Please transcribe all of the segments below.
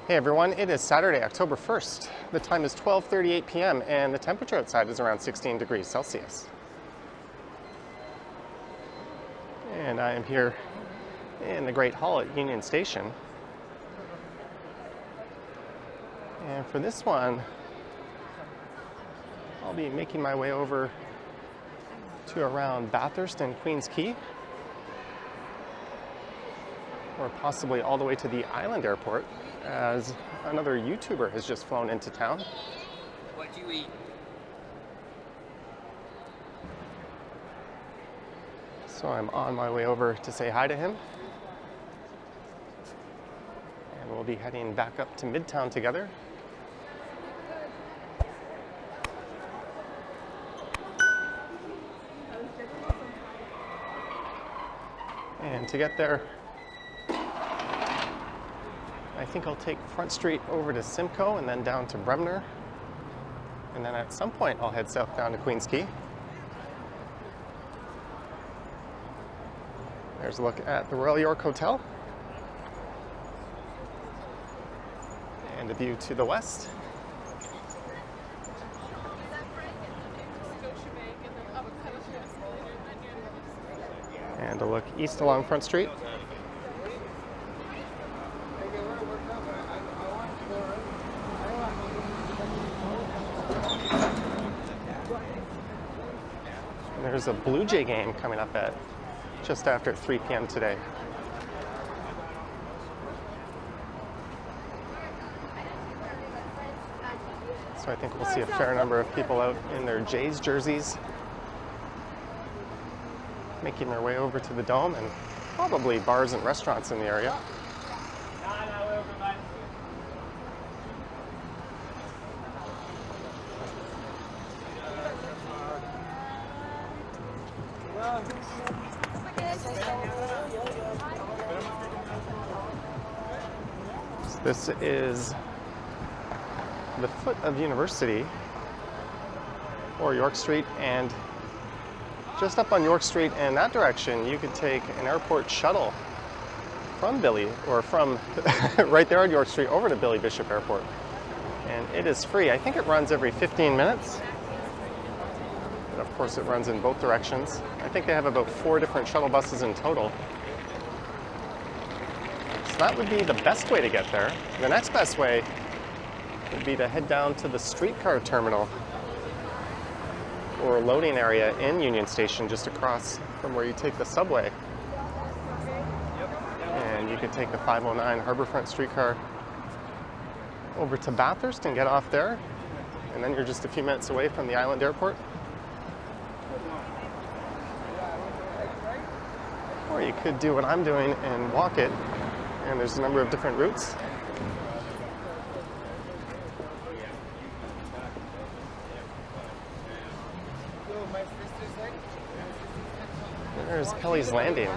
Hey everyone, it is Saturday, October 1st. The time is 12:38 p.m. and the temperature outside is around 16 degrees Celsius. And I am here in the Great Hall at Union Station. And for this one, I'll be making my way over to around Bathurst and Queens Quay, or possibly all the way to the Island Airport, as another YouTuber has just flown into town. What'd you eat? So I'm on my way over to say hi to him. And we'll be heading back up to Midtown together. And to get there, I think I'll take Front Street over to Simcoe and then down to Bremner. And then at some point I'll head south down to Queens Quay. There's a look at the Royal York Hotel. And a view to the west. And a look east along Front Street. There's a Blue Jay game coming up at just after 3 p.m. today. So I think we'll see a fair number of people out in their Jays jerseys, making their way over to the Dome, and probably bars and restaurants in the area. So this is the foot of University, or York Street, and just up on York Street in that direction, you could take an airport shuttle from Billy, or from right there on York Street over to Billy Bishop Airport. And it is free. I think it runs every 15 minutes. But of course, it runs in both directions. I think they have about 4 different shuttle buses in total. So that would be the best way to get there. The next best way would be to head down to the streetcar terminal, or loading area in Union Station, just across from where you take the subway. And you could take the 509 Harbourfront streetcar over to Bathurst and get off there. And then you're just a few minutes away from the Island Airport. Or you could do what I'm doing and walk it. And there's a number of different routes. There's Kelly's Landing.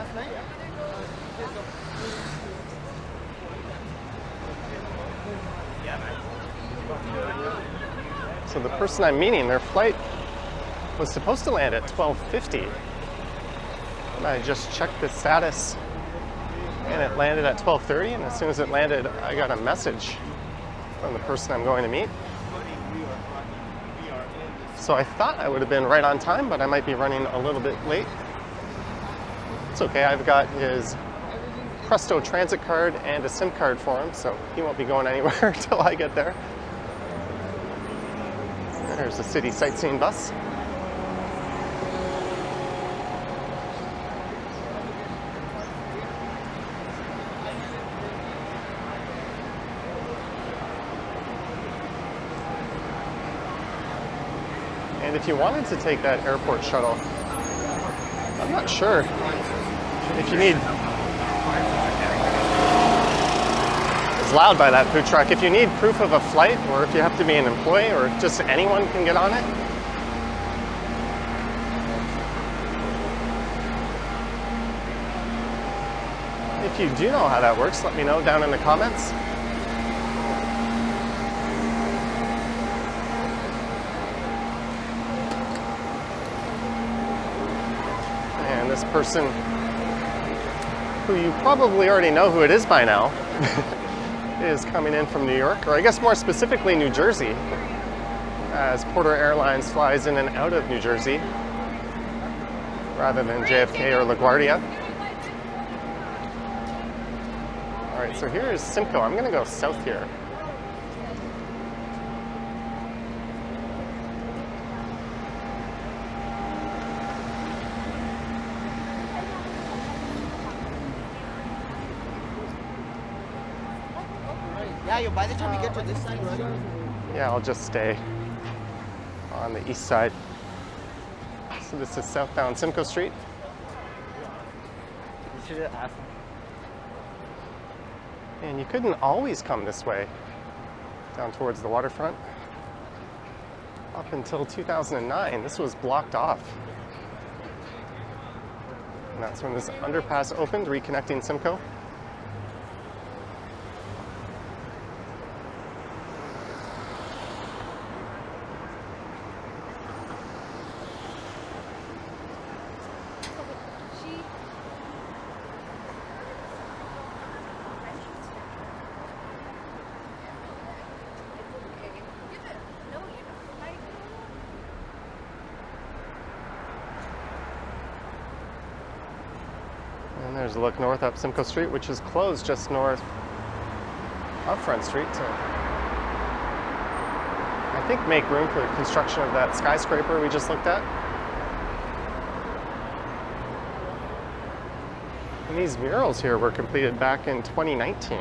So the person I'm meeting, their flight was supposed to land at 12:50. And I just checked the status and it landed at 12:30, and as soon as it landed, I got a message from the person I'm going to meet. So I thought I would have been right on time, but I might be running a little bit late. It's okay, I've got his Presto transit card and a SIM card for him, so he won't be going anywhere until I get there. There's the city sightseeing bus. And if you wanted to take that airport shuttle, I'm not sure if you need, it's loud by that food truck, if you need proof of a flight, or if you have to be an employee, or just anyone can get on it. If you do know how that works, let me know down in the comments. And this person, who you probably already know who it is by now, is coming in from New York, or I guess more specifically New Jersey, as Porter Airlines flies in and out of New Jersey rather than JFK or LaGuardia. All right, so here is Simcoe. I'm going to go south here. Yeah, by the time you get to this side, right? Yeah, I'll just stay on the east side. So this is southbound Simcoe Street. You should have asked. And you couldn't always come this way down towards the waterfront. Up until 2009, this was blocked off. And that's when this underpass opened, reconnecting Simcoe. And there's a look north up Simcoe Street, which is closed just north of Front Street to, I think, make room for the construction of that skyscraper we just looked at. And these murals here were completed back in 2019.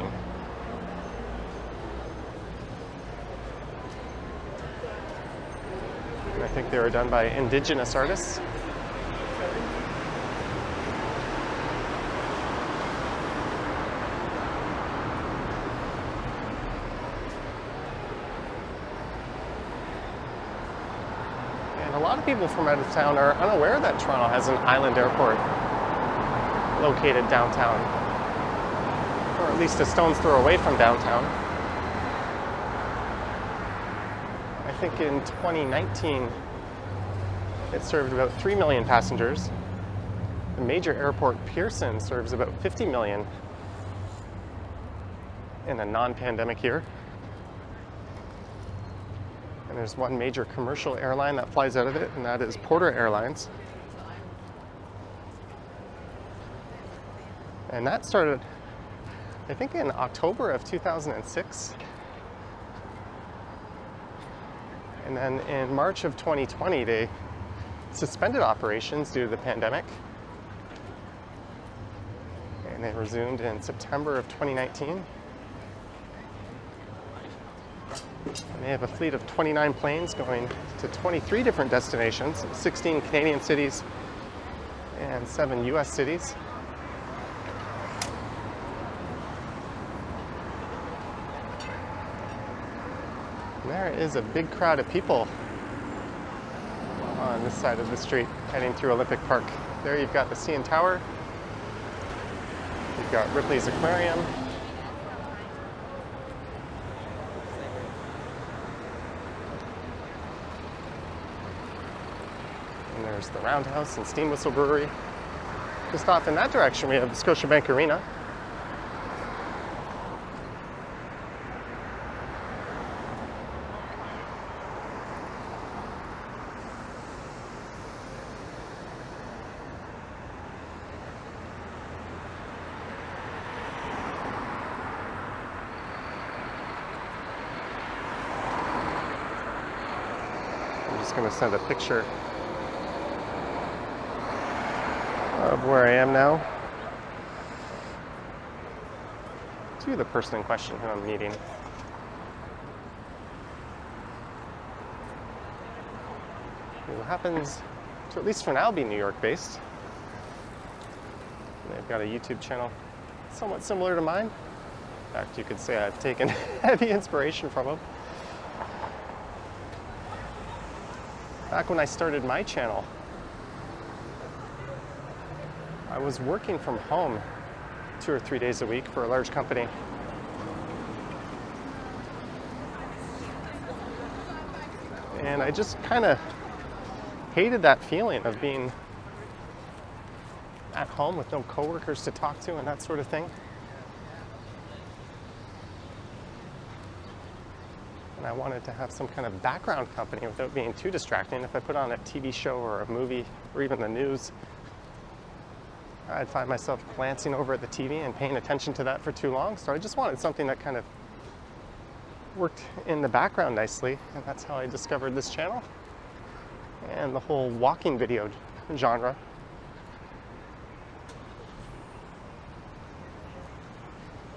And I think they were done by indigenous artists. A lot of people from out of town are unaware that Toronto has an island airport located downtown, or at least a stone's throw away from downtown. I think in 2019 it served about 3 million passengers. The major airport, Pearson, serves about 50 million in a non-pandemic year. And there's one major commercial airline that flies out of it, and that is Porter Airlines. And that started, I think, in October of 2006. And then in March of 2020, they suspended operations due to the pandemic. And they resumed in September of 2019. And they have a fleet of 29 planes going to 23 different destinations, 16 Canadian cities and 7 US cities. And there is a big crowd of people on this side of the street heading through Olympic Park. There you've got the CN Tower, you've got Ripley's Aquarium, and there's the Roundhouse and Steam Whistle Brewery. Just off in that direction we have the Scotiabank Arena. I'm just going to send a picture of where I am now to the person in question who I'm meeting. Who happens to, at least for now, be New York based. They've got a YouTube channel somewhat similar to mine. In fact, you could say I've taken heavy inspiration from them. Back when I started my channel, I was working from home 2 or 3 days a week for a large company. And I just kind of hated that feeling of being at home with no coworkers to talk to and that sort of thing. And I wanted to have some kind of background company without being too distracting. If I put on a TV show or a movie or even the news, I'd find myself glancing over at the TV and paying attention to that for too long. So I just wanted something that kind of worked in the background nicely, and that's how I discovered this channel and the whole walking video genre.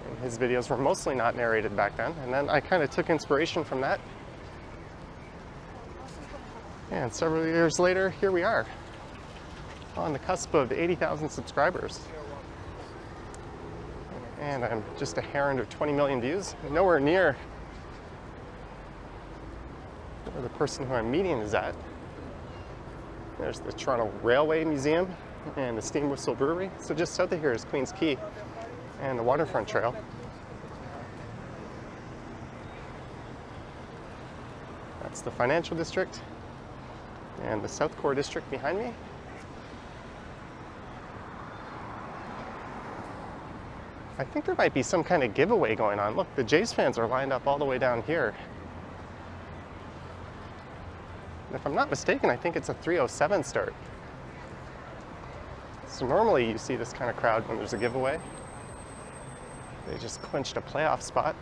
And his videos were mostly not narrated back then, and then I kind of took inspiration from that. And several years later, here we are, on the cusp of 80,000 subscribers. And I'm just a hair under 20 million views, nowhere near where the person who I'm meeting is at. There's the Toronto Railway Museum and the Steam Whistle Brewery. So just south of here is Quay and the Waterfront Trail. That's the financial district and the South Core district behind me. I think there might be some kind of giveaway going on. Look, the Jays fans are lined up all the way down here. If I'm not mistaken, I think it's a 3:07 start. So normally you see this kind of crowd when there's a giveaway. They just clinched a playoff spot.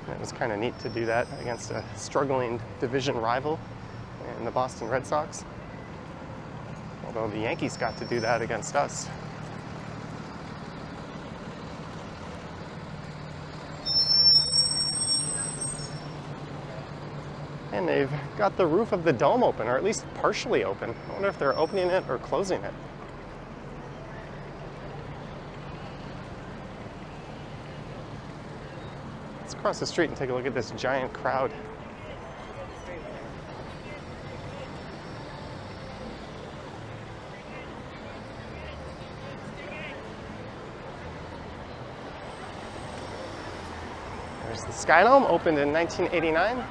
And it was kind of neat to do that against a struggling division rival in the Boston Red Sox. Although the Yankees got to do that against us. And they've got the roof of the dome open, or at least partially open. I wonder if they're opening it or closing it. Let's cross the street and take a look at this giant crowd. There's the Sky Dome, opened in 1989.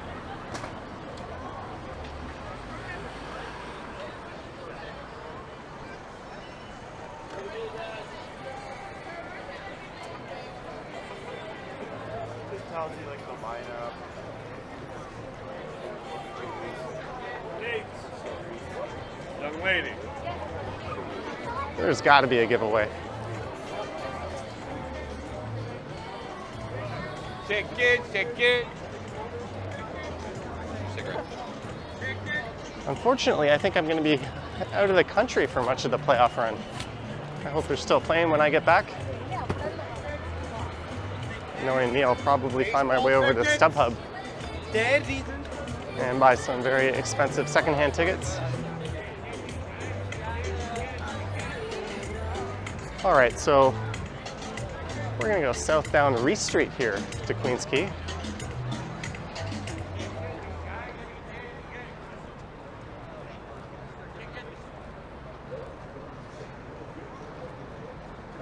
Tells you like the lineup. Young lady. There's got to be a giveaway. Ticket. Cigarette. Unfortunately, I think I'm going to be out of the country for much of the playoff run. I hope they're still playing when I get back. Knowing me, I'll probably find my way over to StubHub and buy some very expensive secondhand tickets. All right, so we're gonna go south down Rees Street here to Queens Quay.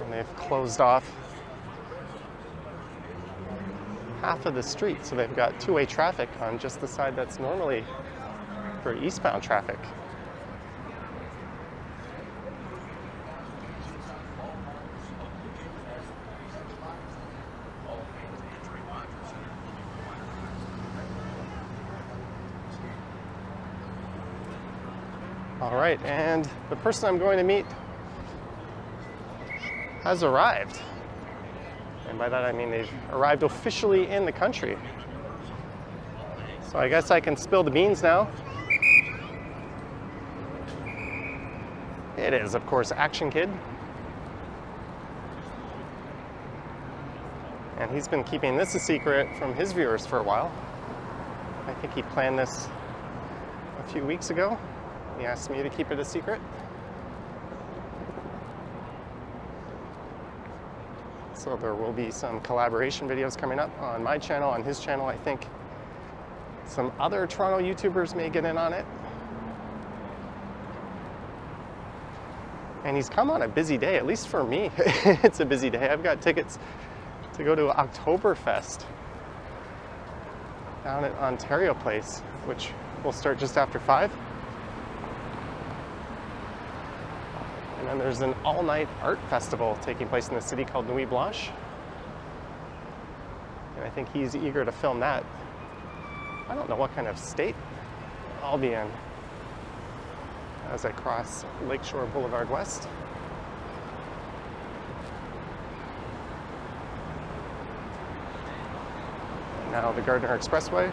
And they've closed off half of the street, so they've got two-way traffic on just the side that's normally for eastbound traffic. All right, and the person I'm going to meet has arrived. And by that I mean they've arrived officially in the country. So I guess I can spill the beans now. It is, of course, Action Kid. And he's been keeping this a secret from his viewers for a while. I think he planned this a few weeks ago. He asked me to keep it a secret. So there will be some collaboration videos coming up on my channel, on his channel. I think some other Toronto YouTubers may get in on it. And he's come on a busy day, at least for me. It's a busy day. I've got tickets to go to Oktoberfest down at Ontario Place, which will start just after 5. And then there's an all-night art festival taking place in the city called Nuit Blanche. And I think he's eager to film that. I don't know what kind of state I'll be in as I cross Lakeshore Boulevard West. And now the Gardner Expressway,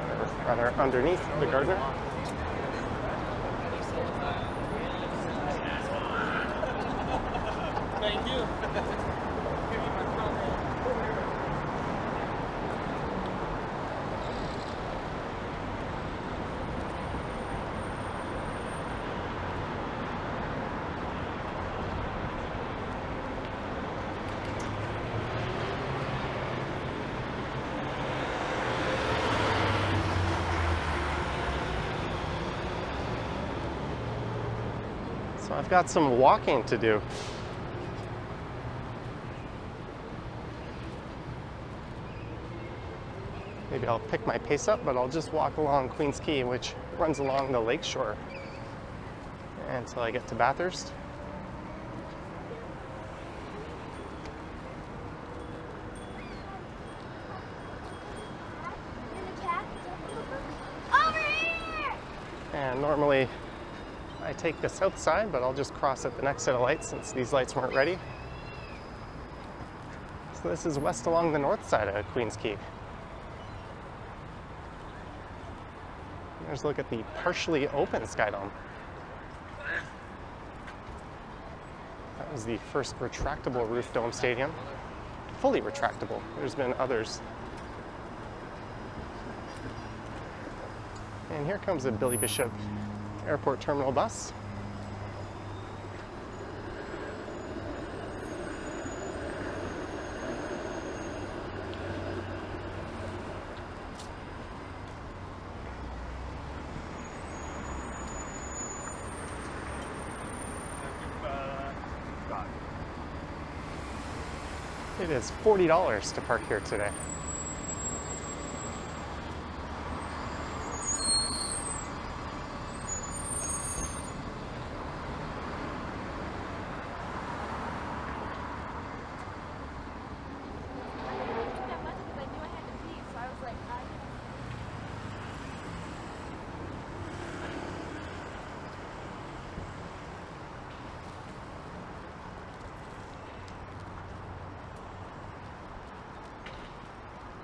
or rather underneath the Gardner. Thank you. So I've got some walking to do. Maybe I'll pick my pace up, but I'll just walk along Queens Quay, which runs along the lakeshore until I get to Bathurst. Over here! And normally I take the south side, but I'll just cross at the next set of lights since these lights weren't ready. So this is west along the north side of Queens Quay. Here's a look at the partially open Sky Dome. That was the first retractable roof dome stadium. Fully retractable. There's been others. And here comes a Billy Bishop Airport Terminal bus. It is $40 to park here today.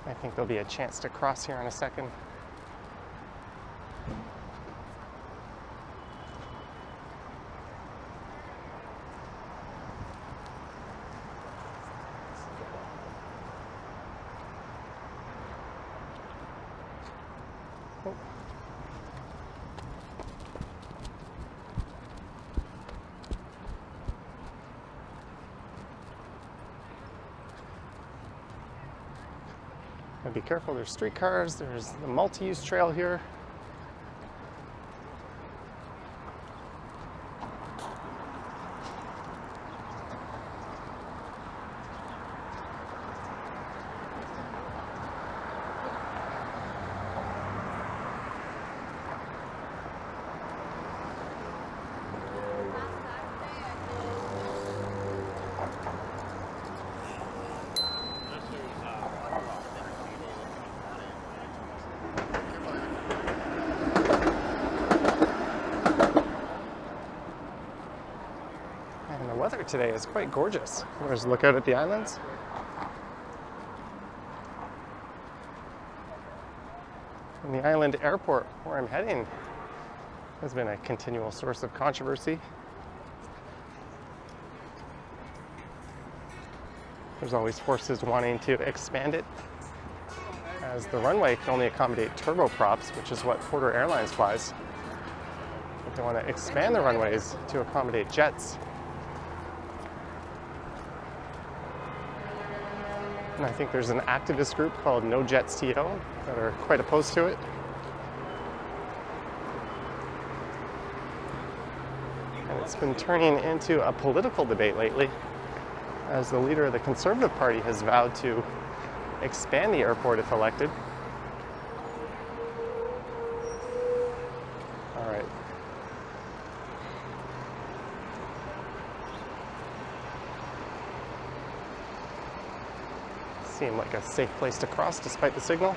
I think there'll be a chance to cross here in a second. Oh. Now be careful, there's streetcars, there's the multi-use trail here. And the weather today is quite gorgeous. There's a look out at the islands. And the island airport where I'm heading has been a continual source of controversy. There's always forces wanting to expand it, as the runway can only accommodate turboprops, which is what Porter Airlines flies. But they want to expand the runways to accommodate jets. And I think there's an activist group called No Jets TO that are quite opposed to it. And it's been turning into a political debate lately, as the leader of the Conservative Party has vowed to expand the airport if elected. All right. Seemed like a safe place to cross despite the signal.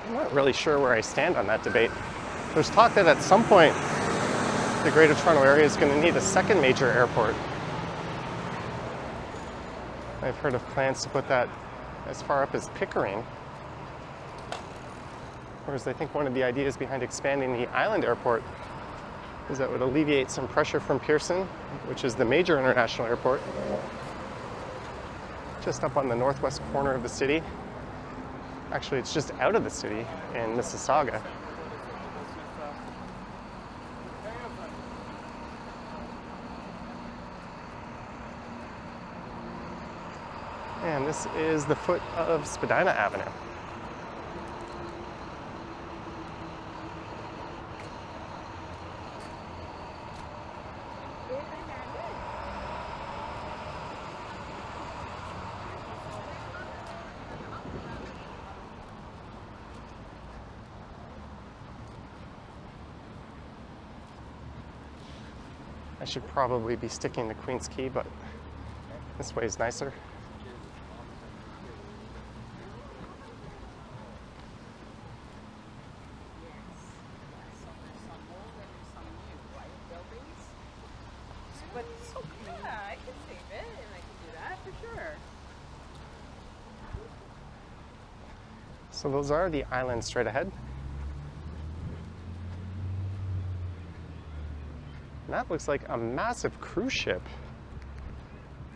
I'm not really sure where I stand on that debate. There's talk that at some point the Greater Toronto Area is going to need a second major airport. I've heard of plans to put that as far up as Pickering. Whereas I think one of the ideas behind expanding the Island Airport is that it would alleviate some pressure from Pearson, which is the major international airport, just up on the northwest corner of the city. Actually, it's just out of the city in Mississauga. And this is the foot of Spadina Avenue. I should probably be sticking to Queens Quay, but this way is nicer. But yeah, I can save it and I can do that for sure. So those are the islands straight ahead. And that looks like a massive cruise ship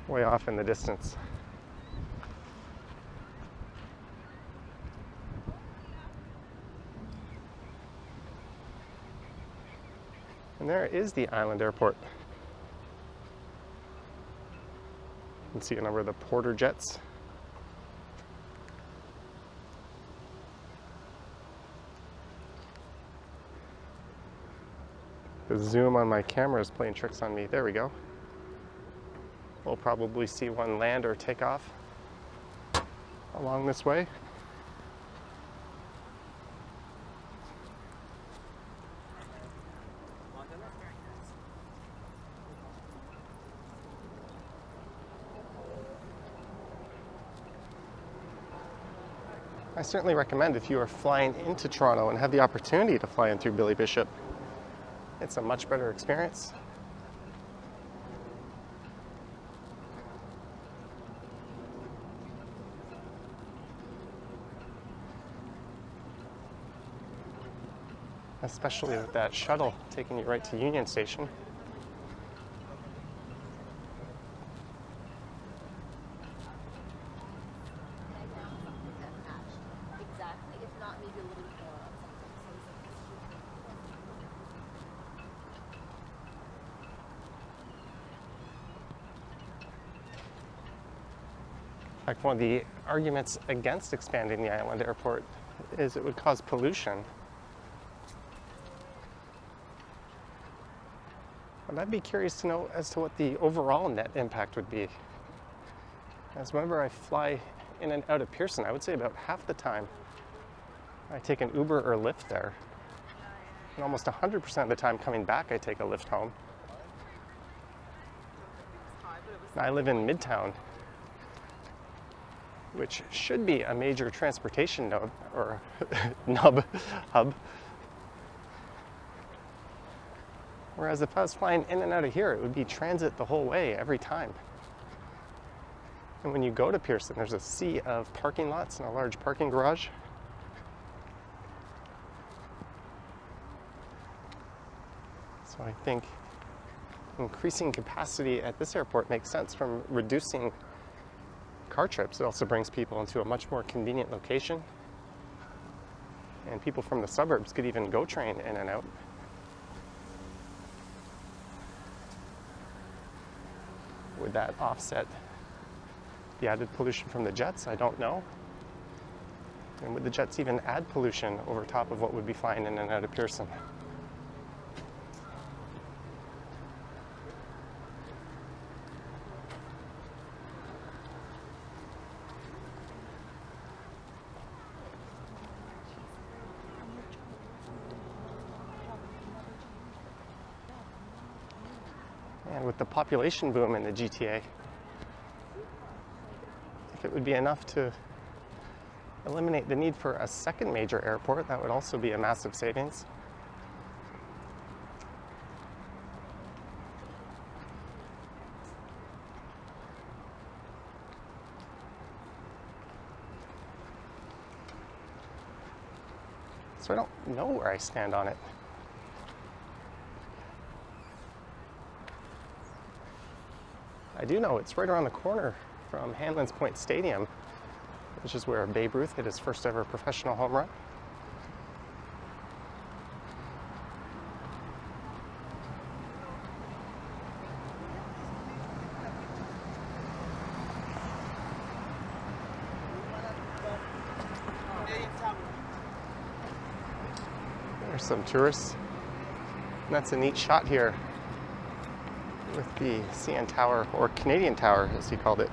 way off in the distance. And there is the Island Airport. You can see a number of the Porter jets. The zoom on my camera is playing tricks on me. There we go. We'll probably see one land or take off along this way. I certainly recommend if you are flying into Toronto and have the opportunity to fly in through Billy Bishop. It's a much better experience. Especially with that shuttle taking you right to Union Station. In fact, one of the arguments against expanding the Island Airport is it would cause pollution. But I'd be curious to know as to what the overall net impact would be. As whenever I fly in and out of Pearson, I would say about half the time I take an Uber or Lyft there. And almost 100% of the time coming back, I take a Lyft home. And I live in Midtown, which should be a major transportation node or hub. Whereas if I was flying in and out of here, it would be transit the whole way every time. And when you go to Pearson, there's a sea of parking lots and a large parking garage. So I think increasing capacity at this airport makes sense from reducing car trips. It also brings people into a much more convenient location. And people from the suburbs could even go train in and out. Would that offset the added pollution from the jets? I don't know. And would the jets even add pollution over top of what would be flying in and out of Pearson? And with the population boom in the GTA, it would be enough to eliminate the need for a second major airport, that would also be a massive savings. So I don't know where I stand on it. I do know it's right around the corner from Hanlan's Point Stadium, which is where Babe Ruth hit his first ever professional home run. There's some tourists. And that's a neat shot here with the CN Tower, or Canadian Tower as he called it,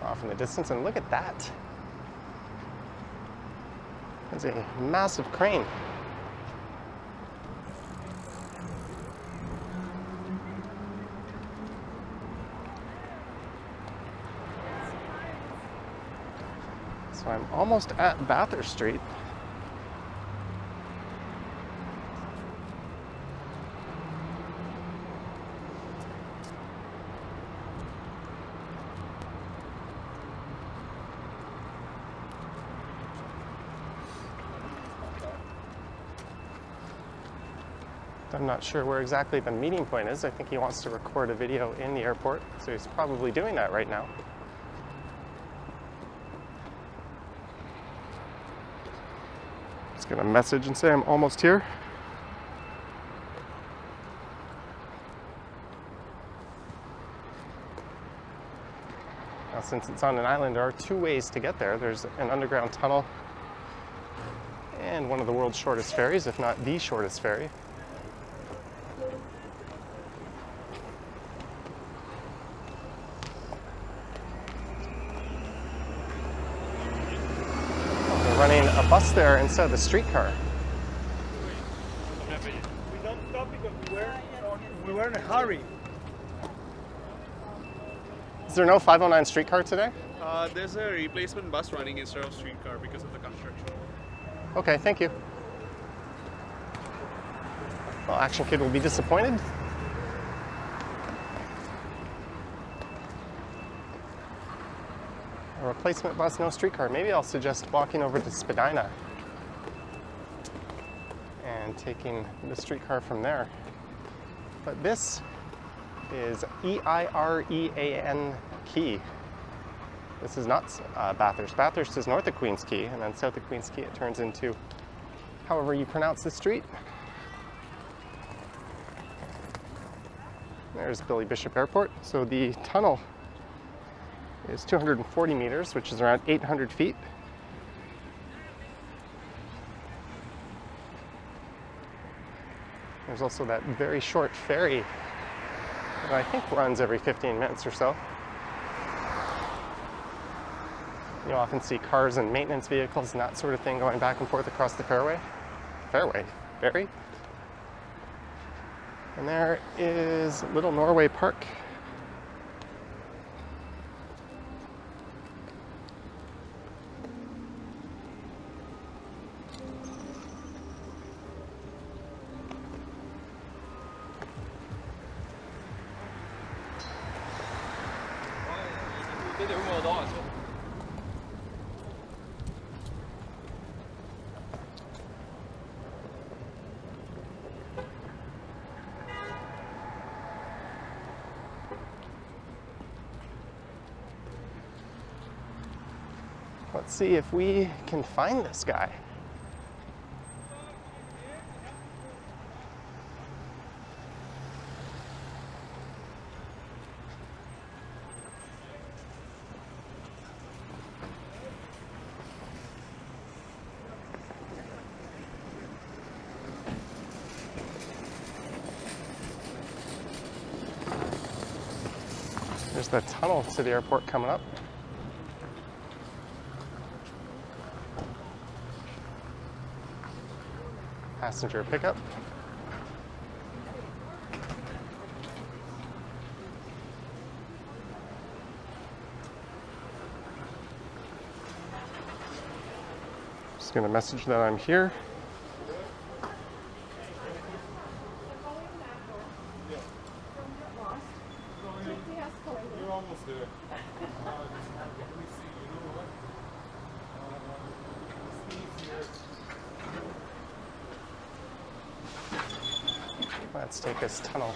off in the distance. And look at that. That's a massive crane. So I'm almost at Bathurst Street. I'm not sure where exactly the meeting point is. I think he wants to record a video in the airport, so he's probably doing that right now. Just gonna message and say I'm almost here. Now, since it's on an island, there are two ways to get there. There's an underground tunnel and one of the world's shortest ferries, if not the shortest ferry. Running a bus there instead of the streetcar. We don't stop because we were in a hurry. Is there no 509 streetcar today? There's a replacement bus running instead of streetcar because of the construction. Okay, thank you. Well, Action Kid will be disappointed. A replacement bus, no streetcar. Maybe I'll suggest walking over to Spadina and taking the streetcar from there. But this is Eireann Quay. This is not Bathurst. Bathurst is north of Queen's Quay, and then south of Queen's Quay it turns into however you pronounce the street. There's Billy Bishop Airport. So the tunnel is 240 meters, which is around 800 feet. There's also that very short ferry that I think runs every 15 minutes or so. You often see cars and maintenance vehicles and that sort of thing going back and forth across the ferry. And there is Little Norway Park. Let's see if we can find this guy. There's the tunnel to the airport coming up. Passenger pickup. Just gonna message that I'm here. You're almost there. Let's take this tunnel.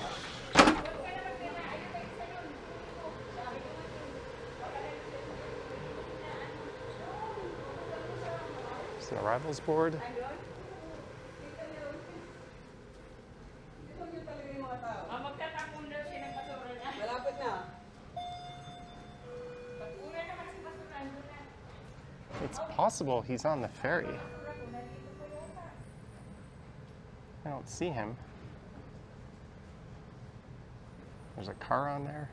There's an arrivals board. It's possible he's on the ferry. I don't see him. There's a car on there.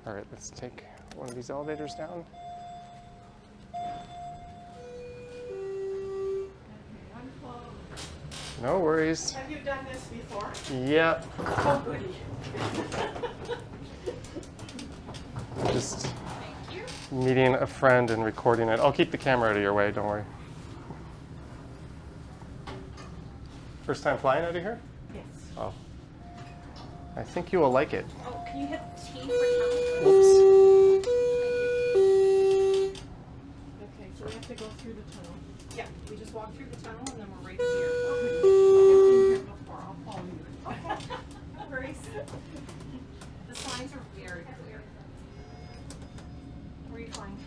All right, let's take one of these elevators down. No worries. Have you done this before? Yep. Oh, goody. Just meeting a friend and recording it. I'll keep the camera out of your way, don't worry. First time flying out of here? Yes. Oh. I think you will like it. Oh, can you hit T for tunnel? Oops. Okay, so we have to go through the tunnel. Yeah, we just walk through the tunnel and then we're right here. Okay. I've been here before. I'll follow you. Okay. No worries. The signs are very clear. Where are you flying from?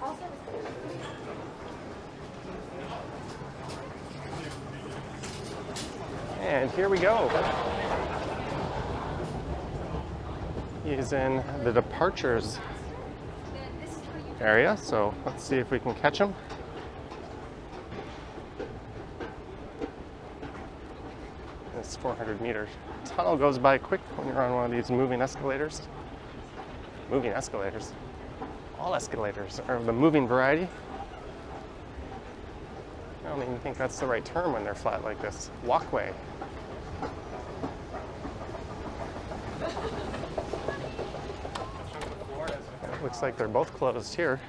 Oh, fun. And here we go. He is in the departures area, so let's see if we can catch him. It's 400 meters. Tunnel goes by quick when you're on one of these moving escalators. Moving escalators. All escalators are of the moving variety. I don't even think that's the right term when they're flat like this. Walkway. It looks like they're both closed here.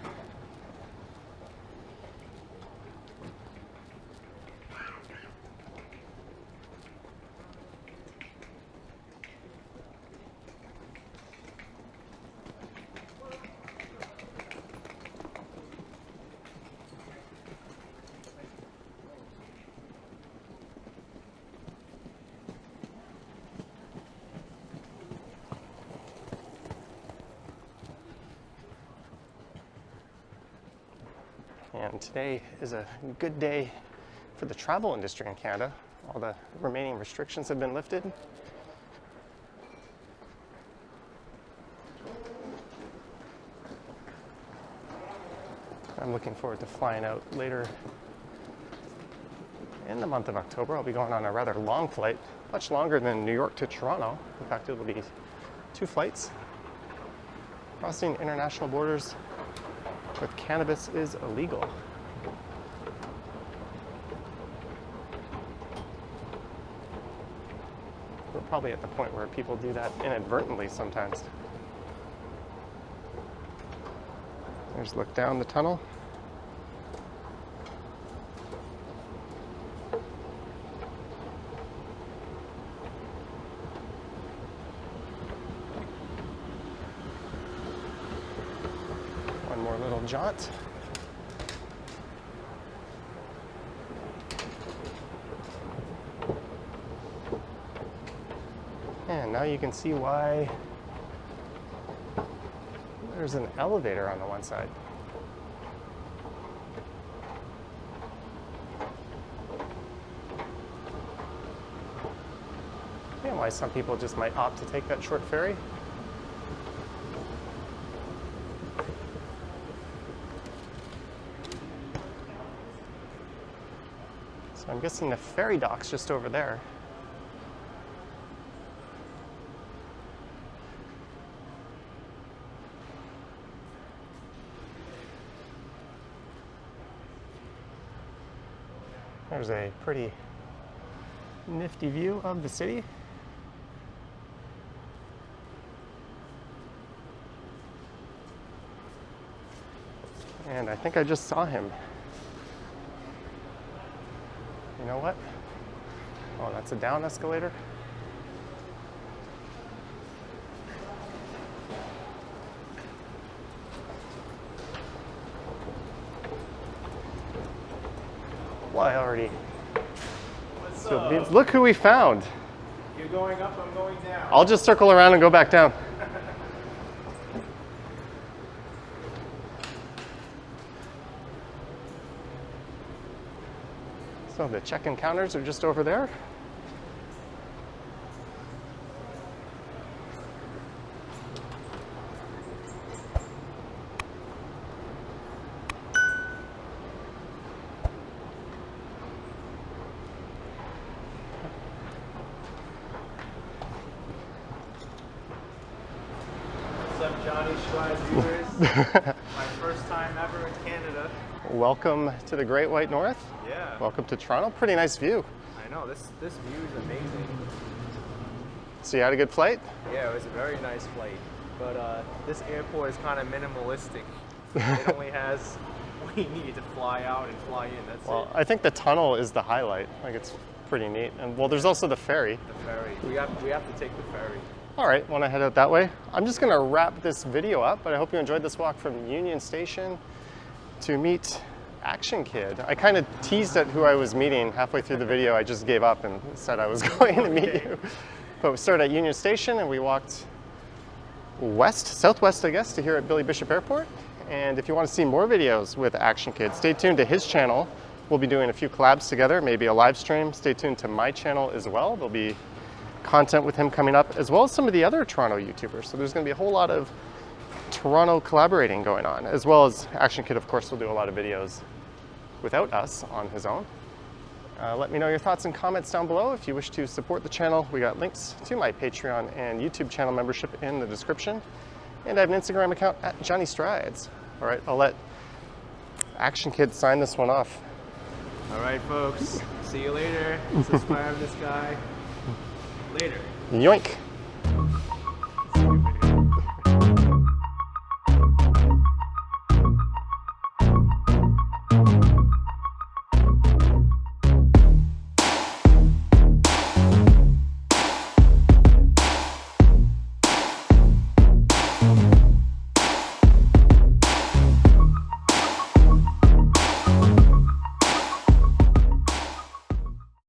And today is a good day for the travel industry in Canada. All the remaining restrictions have been lifted. I'm looking forward to flying out later in the month of October. I'll be going on a rather long flight, much longer than New York to Toronto. In fact, it will be 2 flights. Crossing international borders with cannabis is illegal. We're probably at the point where people do that inadvertently sometimes. There's a look down the tunnel. One more little jaunt. And now you can see why there's an elevator on the one side. And why some people just might opt to take that short ferry. So I'm guessing the ferry dock's just over there. There's a pretty nifty view of the city. And I think I just saw him. You know what? Oh, that's a down escalator. Well, I already. So look who we found. You're going up, I'm going down. I'll just circle around and go back down. So the check-in counters are just over there. What's up, Johnny Schweiz viewers? My first time ever in Canada. Welcome to the Great White North. Yeah. Welcome to Toronto. Pretty nice view. I know, this view is amazing. So you had a good flight? Yeah, it was a very nice flight. But this airport is kind of minimalistic. It only has what you need to fly out and fly in, that's Well, it. I think the tunnel is the highlight. Like, it's pretty neat. And well, there's also the ferry. The ferry. We have to take the ferry. All right, want to head out that way? I'm just gonna wrap this video up, but I hope you enjoyed this walk from Union Station to meet Action Kid. I kind of teased at who I was meeting halfway through the video. I just gave up and said I was going to meet you. But we started at Union Station and we walked southwest, I guess, to here at Billy Bishop Airport. And if you want to see more videos with Action Kid, stay tuned to his channel. We'll be doing a few collabs together, maybe a live stream. Stay tuned to my channel as well. There'll be content with him coming up, as well as some of the other Toronto YouTubers. So there's going to be a whole lot of Toronto collaborating going on, as well as Action Kid, of course, will do a lot of videos without us on his own. Let me know your thoughts and comments down below. If you wish to support the channel, we got links to my Patreon and YouTube channel membership in the description. And I have an Instagram account at Johnny Strides. All right, I'll let Action Kid sign this one off. All right, folks. See you later. Subscribe to this guy. Later. Yoink.